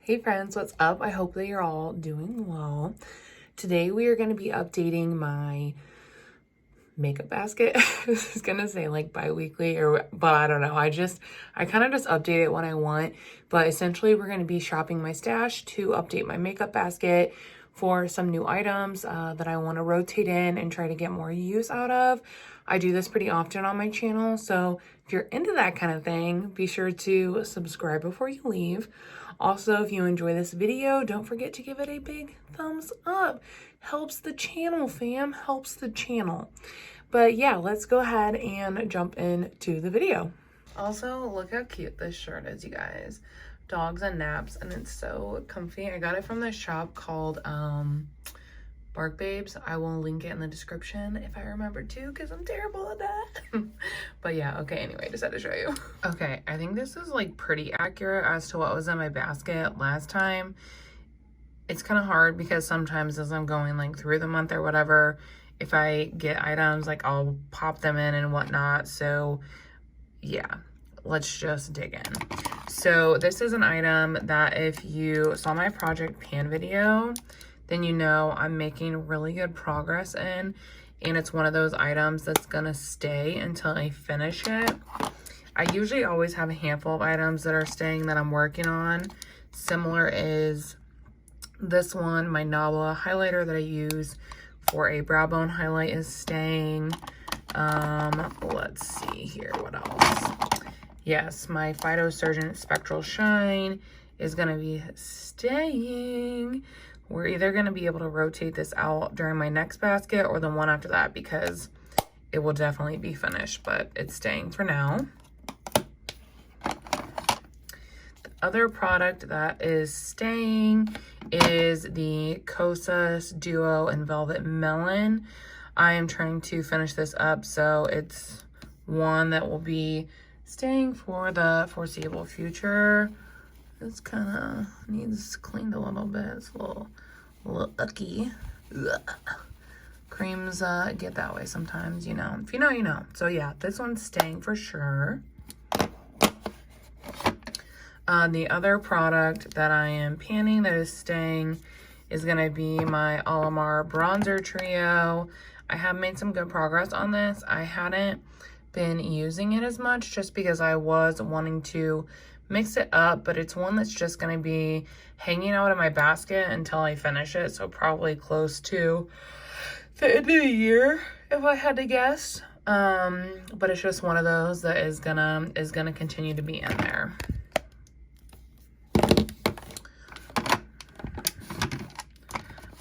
Hey friends, what's up? I hope that you're all doing well. Today we are going to be updating my makeup basket. I was going to say like bi-weekly but I don't know. I kind of just update it when I want. But essentially we're going to be shopping my stash to update my makeup basket for some new items that I want to rotate in and try to get more use out of. I do this pretty often on my channel, so if you're into that kind of thing, be sure to subscribe before you leave. Also, if you enjoy this video, don't forget to give it a big thumbs up. Helps the channel, fam. Helps the channel. But yeah, let's go ahead and jump into the video. Also, look how cute this shirt is, you guys. Dogs and naps, and it's so comfy. I got it from this shop called Bark Babes. I will link it in the description if I remember to, because I'm terrible at that. But yeah, okay, anyway, just had to show you. Okay, I think this is like pretty accurate as to what was in my basket last time. It's kind of hard because sometimes as I'm going like through the month or whatever, if I get items, like I'll pop them in and whatnot. So yeah, let's just dig in. So this is an item that if you saw my Project Pan video, then you know I'm making really good progress in, and it's one of those items that's gonna stay until I finish it. I usually always have a handful of items that are staying that I'm working on. Similar is this one, my Nabla highlighter that I use for a brow bone highlight is staying. Let's see here, what else? Yes, my Phytosurgeon Spectral Shine is gonna be staying. We're either going to be able to rotate this out during my next basket or the one after that, because it will definitely be finished, but it's staying for now. The other product that is staying is the Kosas Duo in Velvet Melon. I am trying to finish this up, so it's one that will be staying for the foreseeable future. This kind of needs cleaned a little bit. It's a little icky. Ugh. Creams get that way sometimes, you know. If you know, you know. So yeah, this one's staying for sure. The other product that I am panning that is staying is going to be my Alamar Bronzer Trio. I have made some good progress on this. I hadn't been using it as much just because I was wanting to mix it up, but it's one that's just going to be hanging out in my basket until I finish it, so probably close to the end of the year if I had to guess. But it's just one of those that is gonna continue to be in there.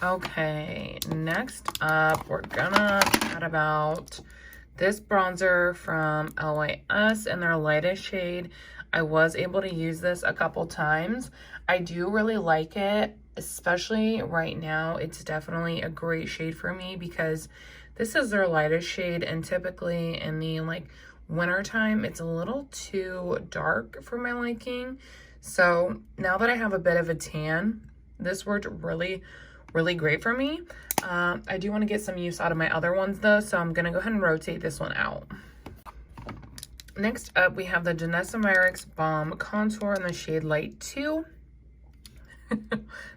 Okay, next up we're gonna chat about this bronzer from LYS in their lightest shade. I was able to use this a couple times. I do really like it, especially right now. It's definitely a great shade for me because this is their lightest shade, and typically in the like winter time, it's a little too dark for my liking. So now that I have a bit of a tan, this worked really great for me. I do want to get some use out of my other ones though, so I'm gonna go ahead and rotate this one out. Next up, we have the Janessa Myricks Balm Contour in the shade Light 2.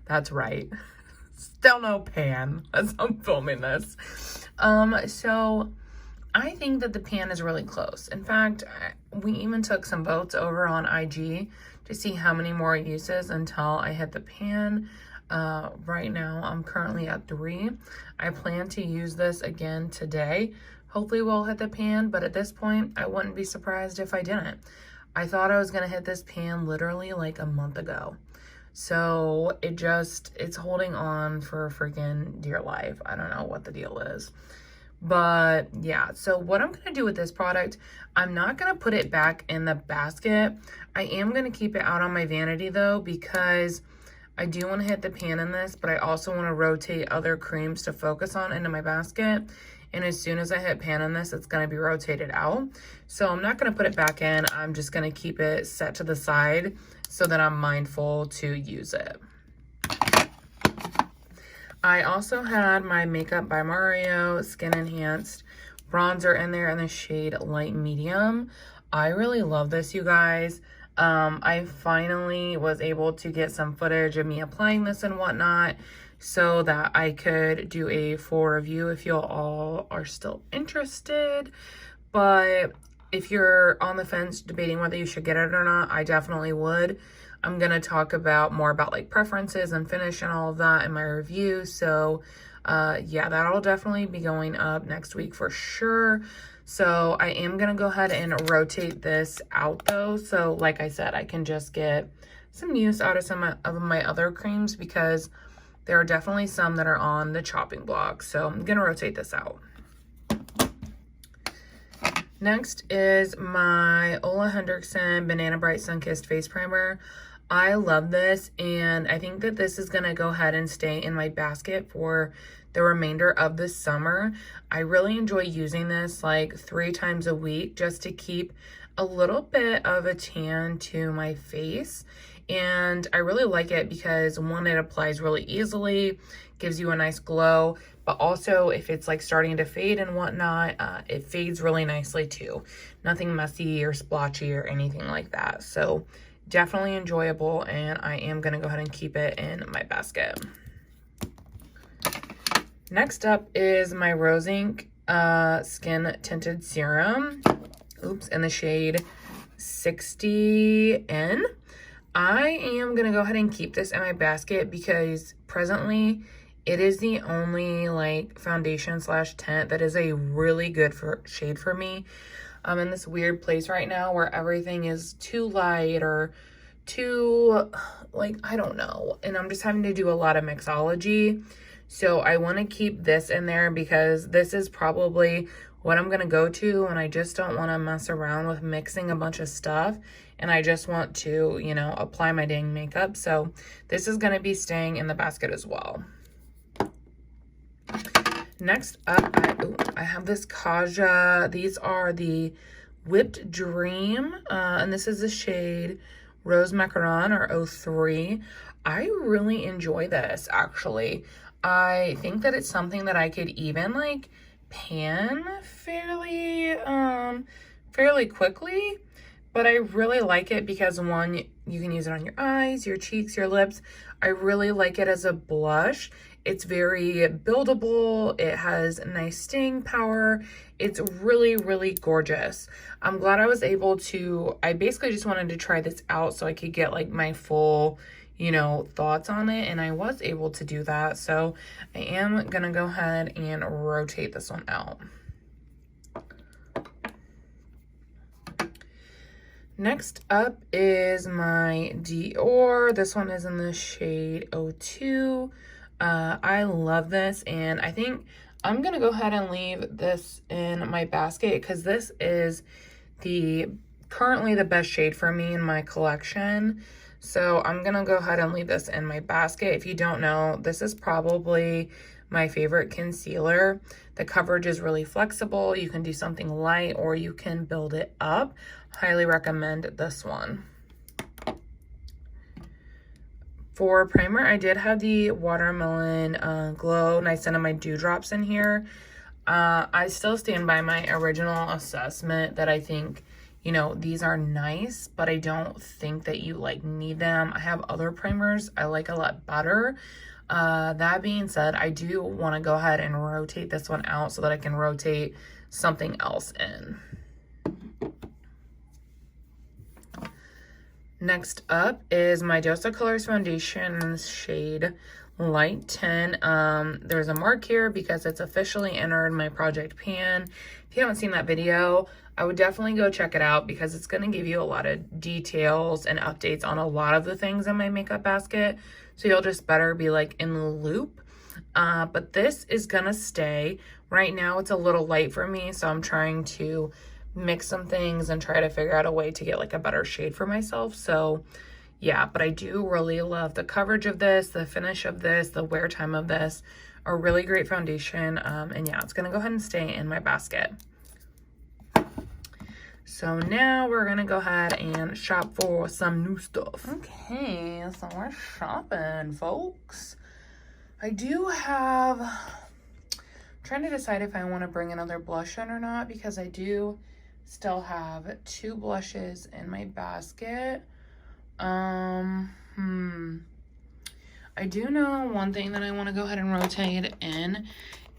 That's right. Still no pan as I'm filming this. So I think that the pan is really close. In fact, we even took some votes over on IG to see how many more uses until I hit the pan. Right now, I'm currently at 3. I plan to use this again today. Hopefully we'll hit the pan, but at this point, I wouldn't be surprised if I didn't. I thought I was going to hit this pan literally like a month ago. So it's holding on for freaking dear life. I don't know what the deal is. But yeah, so what I'm going to do with this product, I'm not going to put it back in the basket. I am going to keep it out on my vanity though, because I do want to hit the pan in this, but I also want to rotate other creams to focus on into my basket. And as soon as I hit pan on this, it's going to be rotated out. So I'm not going to put it back in. I'm just going to keep it set to the side so that I'm mindful to use it. I also had my Makeup by Mario Skin Enhanced bronzer in there in the shade Light Medium. I really love this, you guys. I finally was able to get some footage of me applying this and whatnot so that I could do a full review if you all are still interested. But if you're on the fence debating whether you should get it or not, I definitely would. I'm going to talk about more about like preferences and finish and all of that in my review. So yeah, that'll definitely be going up next week for sure. So I am going to go ahead and rotate this out though. So like I said, I can just get some use out of some of my other creams because there are definitely some that are on the chopping block. So I'm going to rotate this out. Next is my Ole Henriksen Banana Bright Sunkissed Face Primer. I love this, and I think that this is going to go ahead and stay in my basket for the remainder of the summer. I really enjoy using this like 3 times a week just to keep a little bit of a tan to my face. And I really like it because one, it applies really easily, gives you a nice glow, but also if it's like starting to fade and whatnot, it fades really nicely too. Nothing messy or splotchy or anything like that. So definitely enjoyable, and I am going to go ahead and keep it in my basket. Next up is my Rose Inc Skin Tinted Serum. In the shade 60N. I am going to go ahead and keep this in my basket because presently it is the only like foundation slash tint that is a really good shade for me. I'm in this weird place right now where everything is too light or too, like, I don't know. And I'm just having to do a lot of mixology. So I want to keep this in there because this is probably what I'm going to go to, and I just don't want to mess around with mixing a bunch of stuff. And I just want to, you know, apply my dang makeup. So this is going to be staying in the basket as well. Next up, I have this Kaja. These are the Whipped Dream, and this is the shade Rose Macaron or 03. I really enjoy this, actually. I think that it's something that I could even like pan fairly quickly, but I really like it because one, you can use it on your eyes, your cheeks, your lips. I really like it as a blush. It's very buildable. It has nice staying power. It's really, really gorgeous. I'm glad I was able to, I basically just wanted to try this out so I could get like my full, you know, thoughts on it. And I was able to do that. So I am going to go ahead and rotate this one out. Next up is my Dior. This one is in the shade 02. I love this, and I think I'm gonna go ahead and leave this in my basket because this is currently the best shade for me in my collection. So I'm gonna go ahead and leave this in my basket. If you don't know, this is probably my favorite concealer. The coverage is really flexible. You can do something light or you can build it up. Highly recommend this one. For primer, I did have the Watermelon Glow Niacinamide Dewdrops in here. I still stand by my original assessment that I think, you know, these are nice, but I don't think that you like need them. I have other primers I like a lot better. That being said, I do want to go ahead and rotate this one out so that I can rotate something else in. Next up is my Dosa Colors Foundation in the shade Light 10. There's a mark here because it's officially entered my project pan. If you haven't seen that video, I would definitely go check it out because it's going to give you a lot of details and updates on a lot of the things in my makeup basket. So you'll just better be like in the loop. But this is going to stay. Right now it's a little light for me, so I'm trying to mix some things and try to figure out a way to get like a better shade for myself. So yeah, but I do really love the coverage of this, the finish of this, the wear time of this. A really great foundation. And yeah, it's gonna go ahead and stay in my basket. So now we're gonna go ahead and shop for some new stuff. Okay, so we're shopping, folks. I do have, I'm trying to decide if I want to bring another blush in or not because I do still have 2 blushes in my basket. I do know one thing that I want to go ahead and rotate in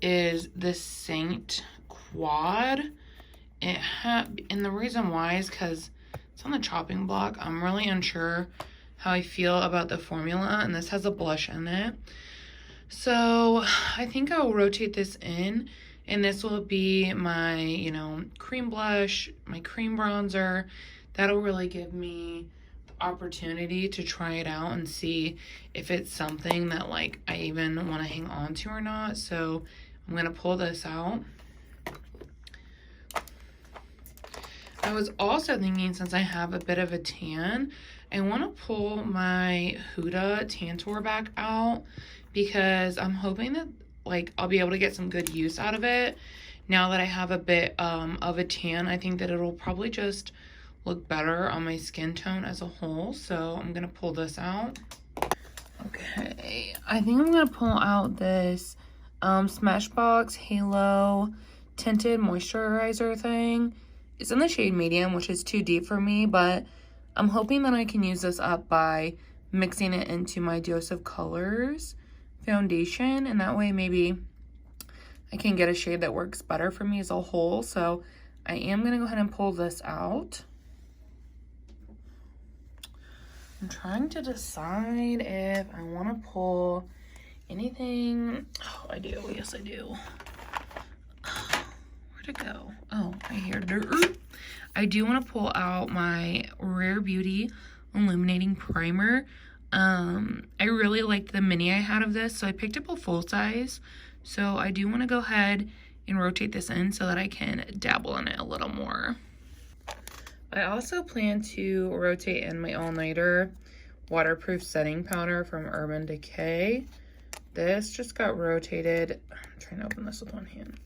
is the Saint Quad. And the reason why is because it's on the chopping block. I'm really unsure how I feel about the formula, and this has a blush in it. So I think I'll rotate this in, and this will be my, you know, cream blush, my cream bronzer. That'll really give me opportunity to try it out and see if it's something that like I even want to hang on to or not. So I'm gonna pull this out. I was also thinking, since I have a bit of a tan, I want to pull my Huda Tantour back out, because I'm hoping that like I'll be able to get some good use out of it. Now that I have a bit of a tan, I think that it'll probably just look better on my skin tone as a whole. So I'm gonna pull this out. Okay, I think I'm gonna pull out this Smashbox Halo tinted moisturizer thing. It's in the shade medium, which is too deep for me, but I'm hoping that I can use this up by mixing it into my Dose of Colors foundation, and that way maybe I can get a shade that works better for me as a whole. So I am gonna go ahead and pull this out. I'm trying to decide if I want to pull anything. Oh, I do. Yes, I do. Where'd it go? Oh, right here. I do want to pull out my Rare Beauty Illuminating Primer. I really liked the mini I had of this, so I picked up a full size. So I do want to go ahead and rotate this in so that I can dabble in it a little more. I also plan to rotate in my all-nighter waterproof setting powder from Urban Decay. This just got rotated. I'm trying to open this with one hand.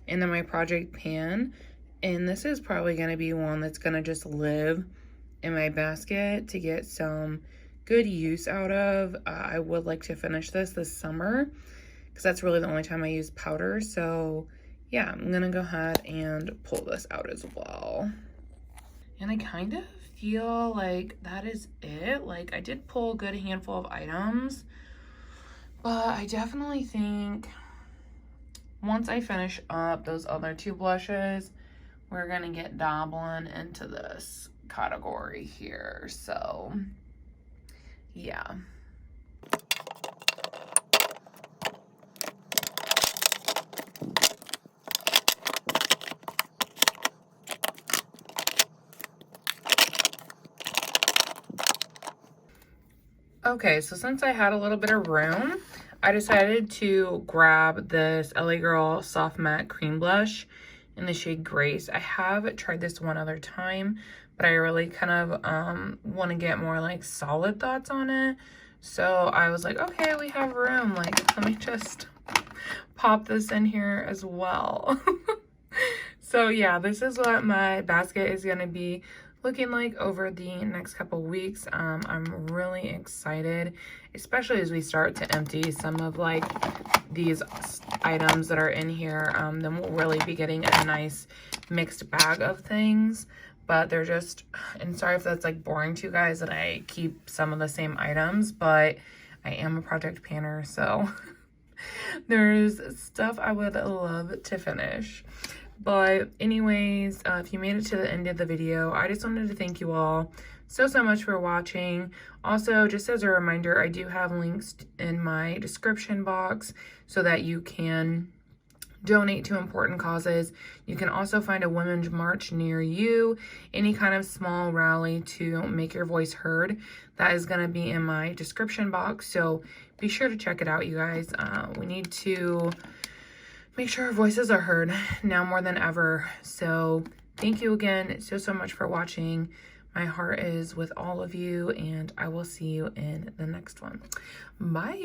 And then my Project Pan. And this is probably going to be one that's going to just live in my basket to get some good use out of. I would like to finish this summer, because that's really the only time I use powder. So yeah, I'm going to go ahead and pull this out as well. And I kind of feel like that is it. Like, I did pull a good handful of items, but I definitely think once I finish up those other 2 blushes, we're gonna get dabbling into this category here. So yeah. Okay, so since I had a little bit of room, I decided to grab this LA Girl Soft Matte Cream Blush in the shade Grace. I have tried this one other time, but I really kind of want to get more like solid thoughts on it. So I was like, okay, we have room. Like, let me just pop this in here as well. So yeah, this is what my basket is going to be looking like over the next couple weeks. I'm really excited, especially as we start to empty some of like these items that are in here. Then we'll really be getting a nice mixed bag of things. But they're just, and sorry if that's like boring to you guys that I keep some of the same items, but I am a project panner, so there's stuff I would love to finish. But anyways, if you made it to the end of the video, I just wanted to thank you all so much for watching. Also, just as a reminder, I do have links in my description box so that you can donate to important causes. You can also find a women's march near you, any kind of small rally to make your voice heard. That is going to be in my description box, so be sure to check it out, you guys. We need to make sure our voices are heard now more than ever. So thank you again so much for watching. My heart is with all of you, and I will see you in the next one. Bye.